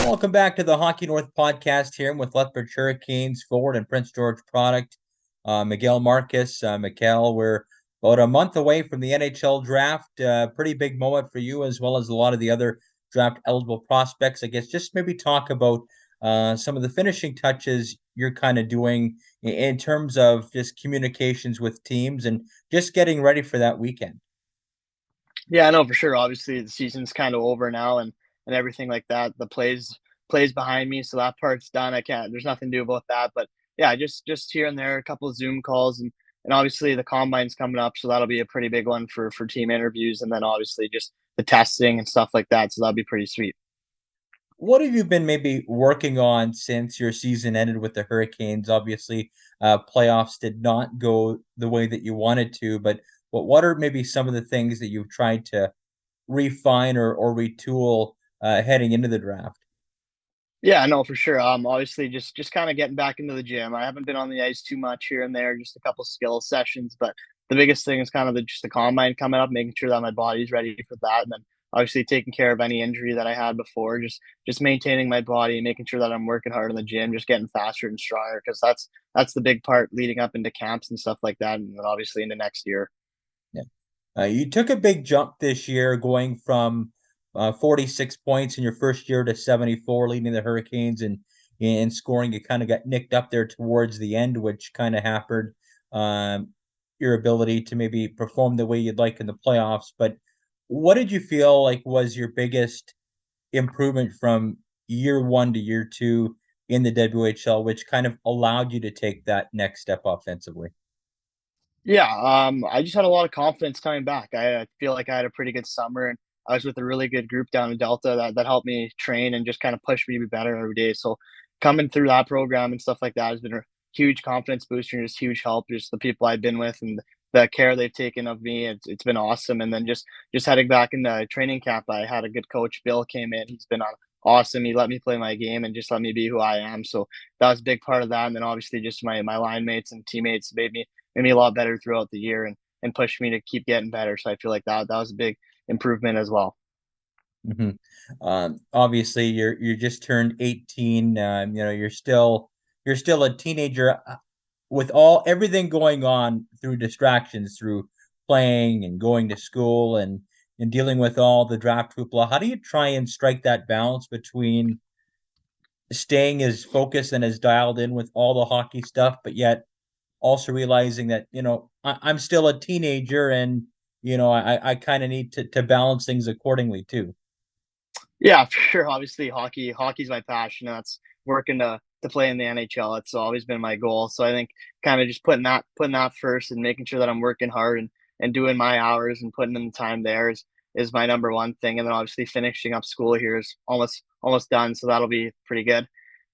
Welcome back to the Hockey North podcast here with Lethbridge Hurricanes forward and Prince George product, Miguel Marques. Miguel, we're about a month away from the NHL draft. Pretty big moment for you as well as a lot of the other draft eligible prospects. I guess just maybe talk about some of the finishing touches you're kind of doing in terms of just communications with teams and just getting ready for that weekend. Yeah, I know for sure. Obviously, the season's kind of over now, and everything like that. The plays behind me, so that part's done. I can't. There's nothing to do about that. But yeah, just here and there, a couple of Zoom calls, and obviously the combine's coming up, so that'll be a pretty big one for team interviews, and then obviously just the testing and stuff like that. So that'll be pretty sweet. What have you been maybe working on since your season ended with the Hurricanes? Obviously, playoffs did not go the way that you wanted to, but what are maybe some of the things that you've tried to refine or retool heading into the draft? Yeah, no, for sure. Obviously, just kind of getting back into the gym. I haven't been on the ice too much here and there, just a couple skill sessions. But the biggest thing is kind of just the combine coming up, making sure that my body's ready for that, and then obviously taking care of any injury that I had before. Just maintaining my body, making sure that I'm working hard in the gym, just getting faster and stronger, because that's the big part leading up into camps and stuff like that, and then obviously into next year. Yeah. You took a big jump this year going from 46 points in your first year to 74, leading the Hurricanes and scoring. You kind of got nicked up there towards the end, which kind of hampered um, your ability to maybe perform the way you'd like in the playoffs. But what did you feel like was your biggest improvement from year one to year two in the WHL, which kind of allowed you to take that next step offensively? Yeah, I just had a lot of confidence coming back. I feel like I had a pretty good summer, and I was with a really good group down in Delta that helped me train and just kind of pushed me to be better every day. So coming through that program and stuff like that has been a huge confidence booster and just huge help. Just the people I've been with and the care they've taken of me, it's been awesome. And then just heading back into training camp, I had a good coach. Bill came in. He's been awesome. He let me play my game and just let me be who I am. So that was a big part of that. And then obviously just my line mates and teammates made me a lot better throughout the year and pushed me to keep getting better. So I feel like that was a big improvement as well. hmm Obviously, you just turned 18. You're still a teenager with all everything going on through distractions, through playing and going to school and dealing with all the draft hoopla. How do you try and strike that balance between staying as focused and as dialed in with all the hockey stuff, but yet also realizing that I'm still a teenager and I kind of need to balance things accordingly too. Yeah, for sure. Obviously, hockey's my passion. That's working to play in the NHL. It's always been my goal. So I think kind of just putting that first and making sure that I'm working hard and doing my hours and putting in the time there is my number one thing. And then obviously finishing up school here is almost done. So that'll be pretty good.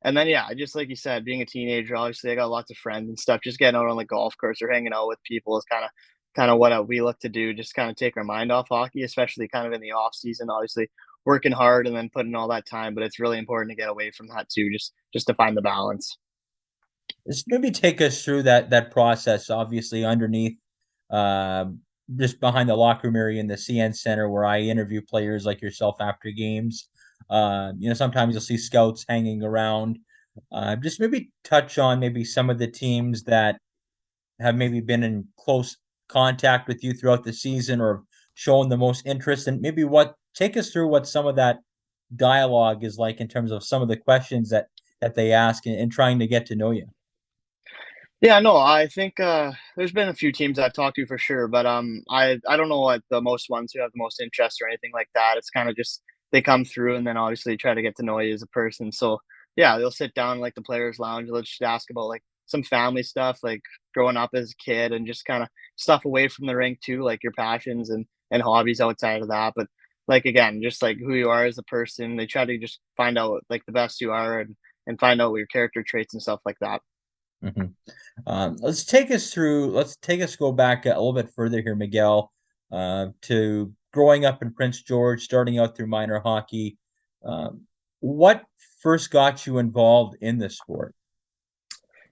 And then yeah, just like you said, being a teenager, obviously I got lots of friends and stuff. Just getting out on the golf course or hanging out with people is kind of what we look to do. Just kind of take our mind off hockey, especially kind of in the off season. Obviously working hard and then putting all that time, but it's really important to get away from that too, just to find the balance. Just maybe take us through that process. Obviously, underneath, uh, just behind the locker room area in the CN Center, where I interview players like yourself after games. Sometimes you'll see scouts hanging around. Just maybe touch on maybe some of the teams that have maybe been in close contact with you throughout the season or shown the most interest, and maybe what take us through what some of that dialogue is like in terms of some of the questions that they ask and trying to get to know you. Yeah, no, I think there's been a few teams I've talked to for sure, but I don't know what the most ones who have the most interest or anything like that. It's kind of just they come through and then obviously try to get to know you as a person. So yeah, they'll sit down like the players' lounge. They'll just ask about like some family stuff, like growing up as a kid, and just kind of stuff away from the rink too, like your passions and hobbies outside of that. But like again, just like who you are as a person. They try to just find out like the best you are and find out what your character traits and stuff like that. hmm Let's take us go back a little bit further here, Miguel, to growing up in Prince George, starting out through minor hockey. What first got you involved in this sport?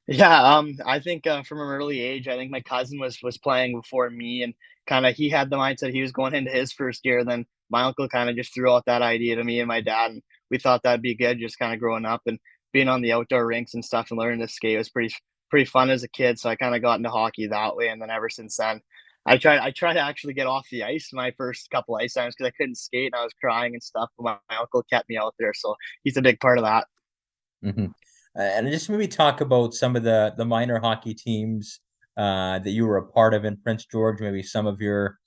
Yeah, I think from an early age, I think my cousin was playing before me, and kind of he had the mindset he was going into his first year. Then my uncle kind of just threw out that idea to me and my dad, and we thought that'd be good just kind of growing up and being on the outdoor rinks and stuff and learning to skate was pretty fun as a kid. So I kind of got into hockey that way, and then ever since then, I tried to actually get off the ice my first couple ice times because I couldn't skate and I was crying and stuff. But my uncle kept me out there, so he's a big part of that. Hmm. And just maybe talk about some of the minor hockey teams that you were a part of in Prince George, maybe some of your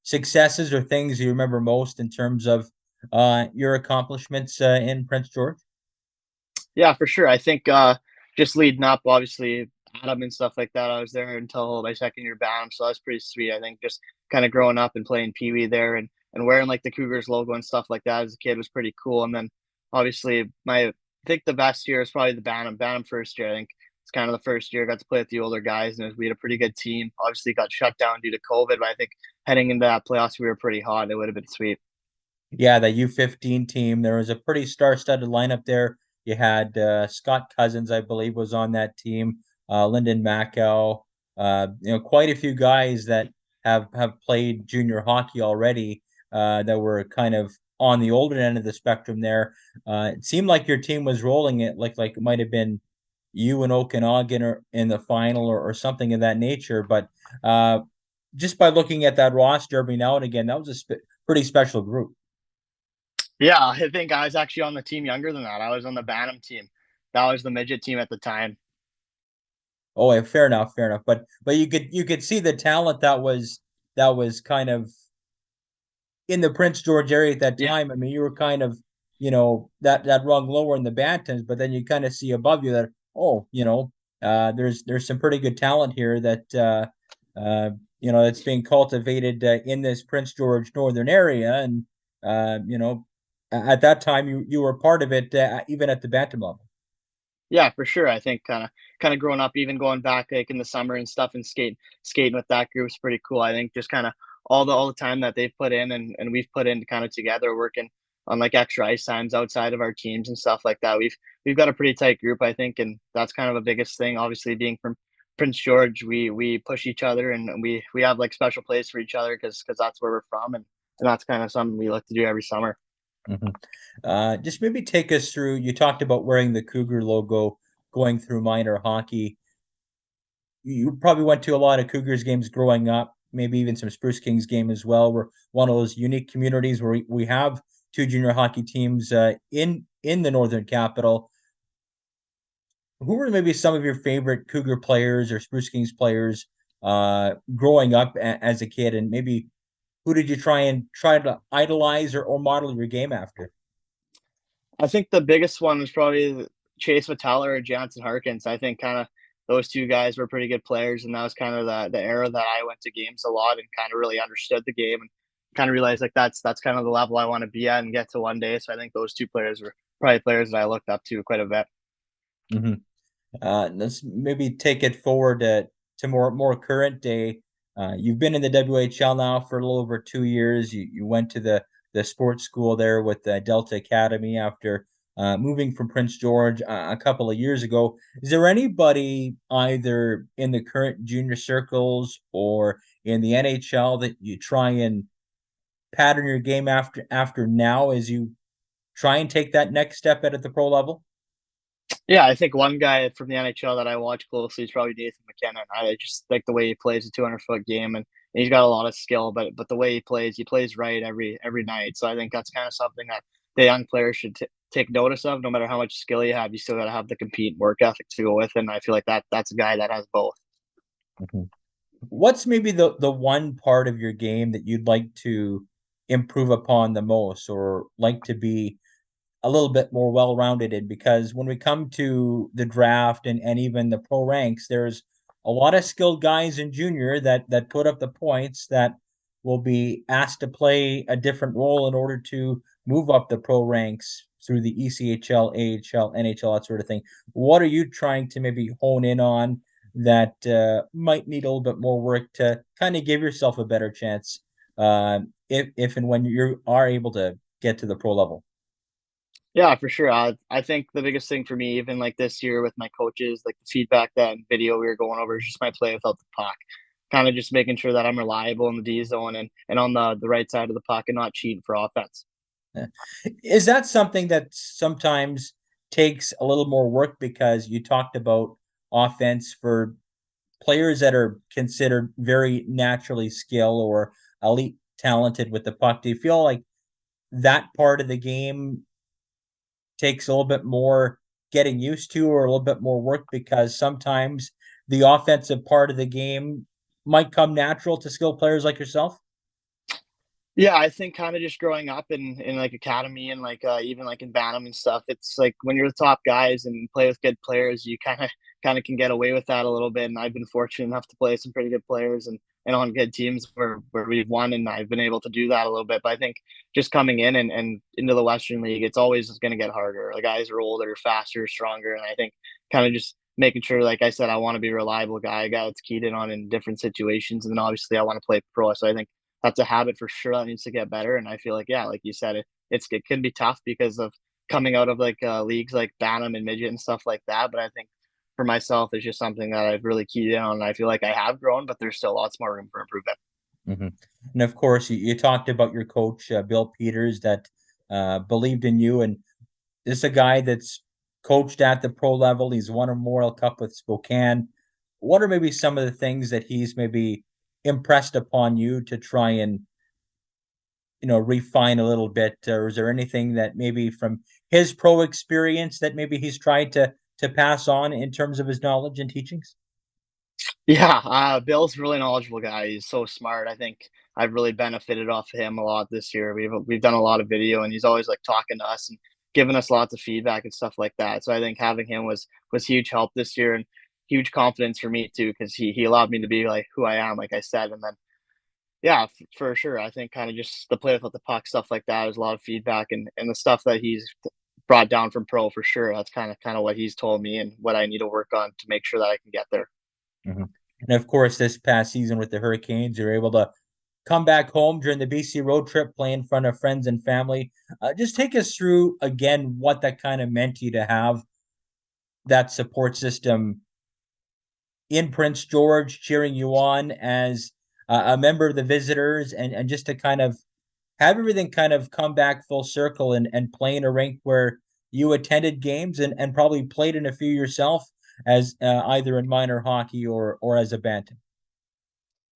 successes or things you remember most in terms of your accomplishments in Prince George. Yeah, for sure. I think just leading up, obviously, Adam and stuff like that. I was there until my second year BAM, so that's pretty sweet. I think just kind of growing up and playing Pee Wee there and wearing like the Cougars logo and stuff like that as a kid was pretty cool. And then obviously, I think the best year is probably the BAM first year. I think it's kind of the first year I got to play with the older guys, and we had a pretty good team. Obviously, got shut down due to COVID, but I think heading into that playoffs, we were pretty hot. It would have been sweet. Yeah, the U15 team. There was a pretty star-studded lineup there. You had Scott Cousins, I believe, was on that team. Lyndon Macau. Quite a few guys that have played junior hockey already. That were kind of on the older end of the spectrum there. It seemed like your team was rolling it, like it might have been you and Okanagan or in the final or something of that nature. But just by looking at that roster every now and again, that was a pretty special group. Yeah, I think I was actually on the team younger than that. I was on the Bantam team. That was the midget team at the time. Oh, yeah, fair enough, fair enough. But you could see the talent that was kind of in the Prince George area at that Yeah, time. I mean, you were kind of, that rung lower in the Bantams, but then you kind of see above you that, oh, there's some pretty good talent here that that's being cultivated in this Prince George northern area, and at that time you were part of it, even at the Bantam level. yeah, for sure. I think kind of growing up, even going back like in the summer and stuff, and skating with that group is pretty cool. I think just kind of all the time that they've put in and we've put in kind of together, working on like extra ice times outside of our teams and stuff like that. We've got a pretty tight group, I think, and that's kind of a biggest thing. Obviously, being from Prince George, we push each other and we have like special plays for each other because that's where we're from, and that's kind of something we look to do every summer. Mhm. Just maybe take us through. You talked about wearing the Cougar logo, going through minor hockey. You probably went to a lot of Cougars games growing up, maybe even some Spruce Kings game as well. We're one of those unique communities where we have two junior hockey teams in the Northern Capital. Who were maybe some of your favorite Cougar players or Spruce Kings players growing up as a kid, and maybe who did you try to idolize or model your game after? I think the biggest one was probably Chase Vitale or Jansen Harkins. I think kind of those two guys were pretty good players, and that was kind of the era that I went to games a lot and kind of really understood the game and kind of realized like that's kind of the level I want to be at and get to one day. So I think those two players were probably players that I looked up to quite a bit. Hmm. Let's maybe take it forward to more current day. You've been in the WHL now for a little over 2 years. You went to the sports school there with the Delta Academy after moving from Prince George a couple of years ago. Is there anybody either in the current junior circles or in the NHL that you try and pattern your game after now as you try and take that next step at the pro level? Yeah, I think one guy from the NHL that I watch closely is probably Nathan McKinnon. I just like the way he plays a 200-foot game, and he's got a lot of skill. But the way he plays right every night. So I think that's kind of something that the young players should take notice of. No matter how much skill you have, you still got to have the compete and work ethic to go with it. And I feel like that's a guy that has both. Mhm. What's maybe the one part of your game that you'd like to improve upon the most or like to be a little bit more well-rounded in? Because when we come to the draft and even the pro ranks, there's a lot of skilled guys in junior that put up the points that will be asked to play a different role in order to move up the pro ranks through the ECHL, AHL, NHL, that sort of thing. What are you trying to maybe hone in on that might need a little bit more work to kind of give yourself a better chance if and when you are able to get to the pro level? Yeah, for sure. I think the biggest thing for me, even like this year with my coaches, like the feedback that video we were going over, is just my play without the puck. Kind of just making sure that I'm reliable in the D zone and on the right side of the puck and not cheating for offense. Is that something that sometimes takes a little more work because you talked about offense for players that are considered very naturally skilled or elite talented with the puck? Do you feel like that part of the game takes a little bit more getting used to or a little bit more work because sometimes the offensive part of the game might come natural to skilled players like yourself? Yeah, I think kind of just growing up in like academy and like even like in Bantam and stuff, it's like when you're the top guys and play with good players, you kind of can get away with that a little bit. And I've been fortunate enough to play some pretty good players and on good teams where we've won, and I've been able to do that a little bit. But I think just coming in and into the Western League, it's always going to get harder. The guys are older, faster, stronger, and I think kind of just making sure, like I said, I want to be a reliable guy, a guy that's keyed in on in different situations, and then obviously I want to play pro. So I think that's a habit for sure that needs to get better. And I feel like, yeah, like you said, it can be tough because of coming out of like leagues like Bantam and midget and stuff like that. But I think for myself, it's just something that I've really keyed in on. And I feel like I have grown, but there's still lots more room for improvement. Mm-hmm. And of course, you talked about your coach, Bill Peters, that believed in you. And this is a guy that's coached at the pro level. He's won a Memorial Cup with Spokane. What are maybe some of the things that he's maybe impressed upon you to try and refine a little bit? Or is there anything that maybe from his pro experience that maybe he's tried to pass on in terms of his knowledge and teachings? Yeah, Bill's a really knowledgeable guy. He's so smart. I think I've really benefited off of him a lot this year. We've done a lot of video, and he's always like talking to us and giving us lots of feedback and stuff like that. So I think having him was huge help this year and huge confidence for me too, because he allowed me to be like who I am, like I said. And then yeah, for sure. I think kind of just the play without the puck stuff like that is a lot of feedback and the stuff that he's brought down from pro for sure. That's kind of what he's told me and what I need to work on to make sure that I can get there. Mhm. And of course, this past season with the Hurricanes, you're able to come back home during the BC road trip, play in front of friends and family. Just take us through again what that kind of meant to you to have that support system in Prince George cheering you on as a member of the visitors, and just to kind of have everything kind of come back full circle and play in a rink where you attended games and probably played in a few yourself as either in minor hockey or as a bantam.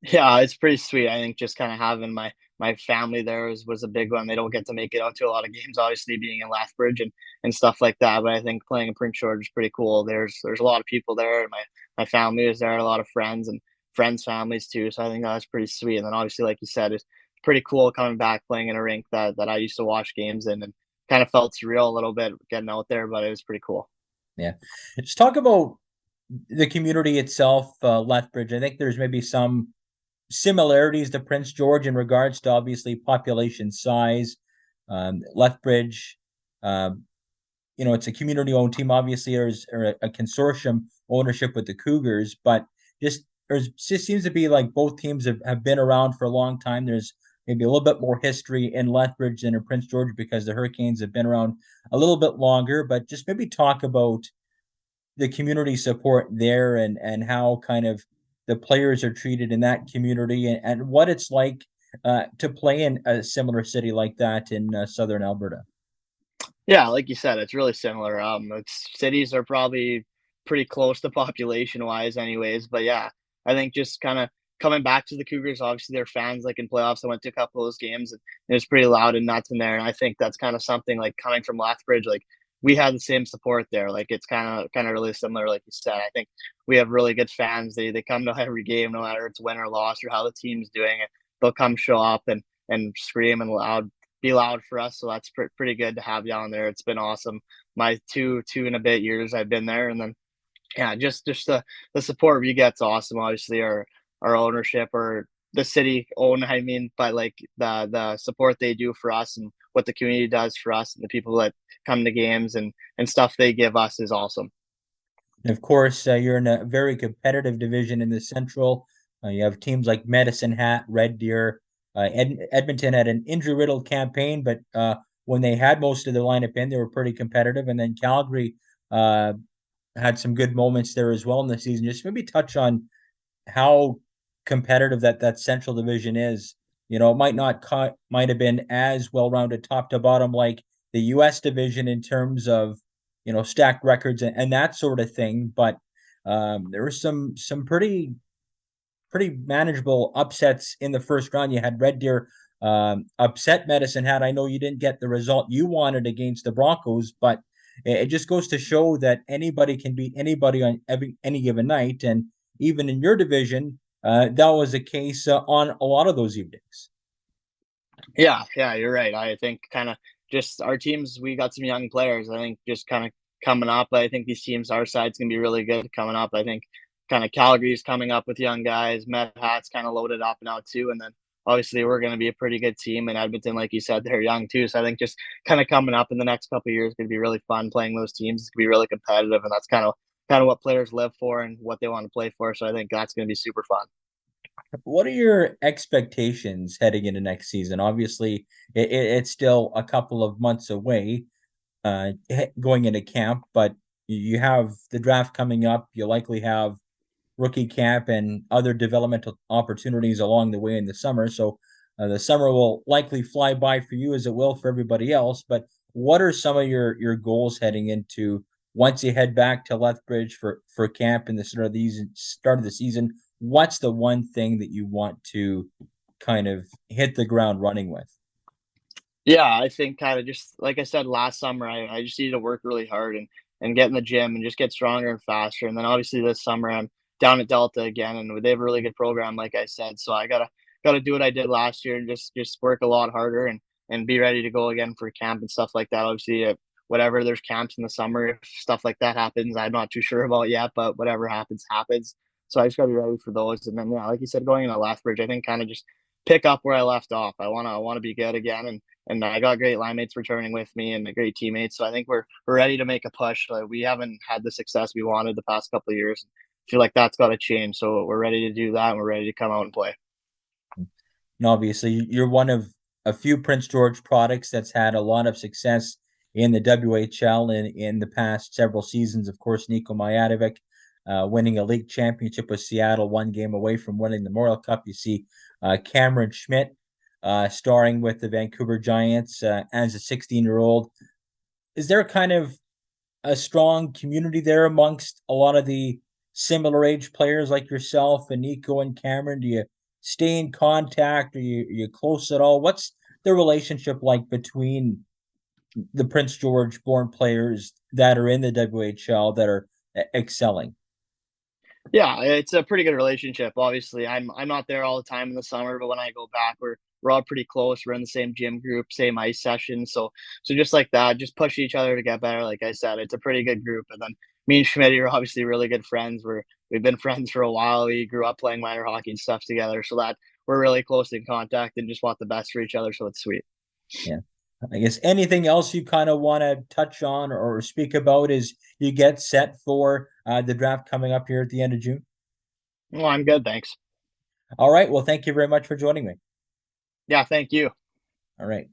Yeah, it's pretty sweet. I think just kind of having my family there was a big one. They don't get to make it out to a lot of games, obviously being in Lethbridge and stuff like that. But I think playing in Prince George is pretty cool. There's a lot of people there. And my family was there, a lot of friends and friends' families too. So I think that was pretty sweet. And then obviously, like you said, it's pretty cool coming back playing in a rink that I used to watch games in and kind of felt surreal a little bit getting out there, but it was pretty cool. Yeah. Just talk about the community itself, Lethbridge. I think there's maybe some similarities to Prince George in regards to obviously population size. Lethbridge, um, it's a community-owned team. Obviously, there's a consortium ownership with the Cougars, but just seems to be like both teams have been around for a long time. There's maybe a little bit more history in Lethbridge than in Prince George because the Hurricanes have been around a little bit longer. But just maybe talk about the community support there and how kind of the players are treated in that community and what it's like to play in a similar city like that in southern Alberta. Yeah, like you said, it's really similar. It's cities are probably pretty close to population wise, anyways. But yeah, I think just kind of coming back to the Cougars. Obviously, they're fans. Like in playoffs, I went to a couple of those games, and it was pretty loud and nuts in there. And I think that's kind of something like coming from Lethbridge. Like we had the same support there. Like it's kind of really similar. Like you said, I think we have really good fans. They come to every game, no matter it's win or loss or how the team's doing. They'll come show up and scream and be loud for us. So that's pretty good to have down there. It's been awesome. My two and a bit years I've been there, and then yeah, just the support we get's awesome. Obviously, our ownership or the city own, I mean, but like the support they do for us and what the community does for us and the people that come to games and stuff they give us is awesome. And of course, you're in a very competitive division in the Central. You have teams like Medicine Hat, Red Deer. Edmonton had an injury-riddled campaign, but when they had most of the lineup in, they were pretty competitive. And then Calgary uh, had some good moments there as well in the season. Just maybe touch on how competitive that Central Division is. It might have been as well rounded top to bottom like the U.S. division in terms of stacked records and that sort of thing. But there were some pretty manageable upsets in the first round. You had Red Deer upset Medicine Hat. I know you didn't get the result you wanted against the Broncos, but it just goes to show that anybody can beat anybody on any given night. And even in your division, that was the case on a lot of those evenings. Yeah, you're right. I think kind of just our teams, we got some young players. I think just kind of coming up. I think these teams, our side's gonna be really good coming up. I think kind of Calgary's coming up with young guys. Met Hat's kind of loaded up now too, and then obviously we're going to be a pretty good team. And Edmonton, like you said, they're young too. So I think just kind of coming up in the next couple of years is going to be really fun playing those teams. It's going to be really competitive, and that's kind of what players live for and what they want to play for. So I think that's going to be super fun. What are your expectations heading into next season? Obviously, it's still a couple of months away, going into camp, but you have the draft coming up. You likely have rookie camp and other developmental opportunities along the way in the summer. So the summer will likely fly by for you as it will for everybody else. But what are some of your goals heading into once you head back to Lethbridge for camp in the start of the season? What's the one thing that you want to kind of hit the ground running with? Yeah, I think kind of just like I said last summer, I just need to work really hard and get in the gym and just get stronger and faster. And then obviously this summer I'm down at Delta again, and they have a really good program, like I said. So I gotta do what I did last year and just work a lot harder and be ready to go again for camp and stuff like that. Obviously, whatever there's camps in the summer, if stuff like that happens, I'm not too sure about yet, but whatever happens, happens. So I just gotta be ready for those. And then yeah, like you said, going into Lethbridge, I think kind of just pick up where I left off. I wanna be good again and I got great line mates returning with me and great teammates. So I think we're ready to make a push. We haven't had the success we wanted the past couple of years. I feel like that's got to change. So we're ready to do that. And we're ready to come out and play. And obviously, you're one of a few Prince George products that's had a lot of success in the WHL in the past several seasons. Of course, Nico Majadovic winning a league championship with Seattle, one game away from winning the Memorial Cup. You see Cameron Schmidt starring with the Vancouver Giants as a 16-year-old. Is there kind of a strong community there amongst a lot of the similar age players like yourself and Nico and Cameron? Do you stay in contact? Are you close at all? What's the relationship like between the Prince George born players that are in the WHL that are excelling? Yeah, it's a pretty good relationship. Obviously, I'm not there all the time in the summer, but when I go back, we're all pretty close. We're in the same gym group, same ice session. So just like that, just push each other to get better. Like I said, it's a pretty good group. And then me and Schmidt are obviously really good friends. We've been friends for a while. We grew up playing minor hockey and stuff together, so that we're really close in contact and just want the best for each other. So it's sweet. Yeah. I guess anything else you kind of want to touch on or speak about as you get set for the draft coming up here at the end of June? Well, I'm good, thanks. All right. Well, thank you very much for joining me. Yeah, thank you. All right.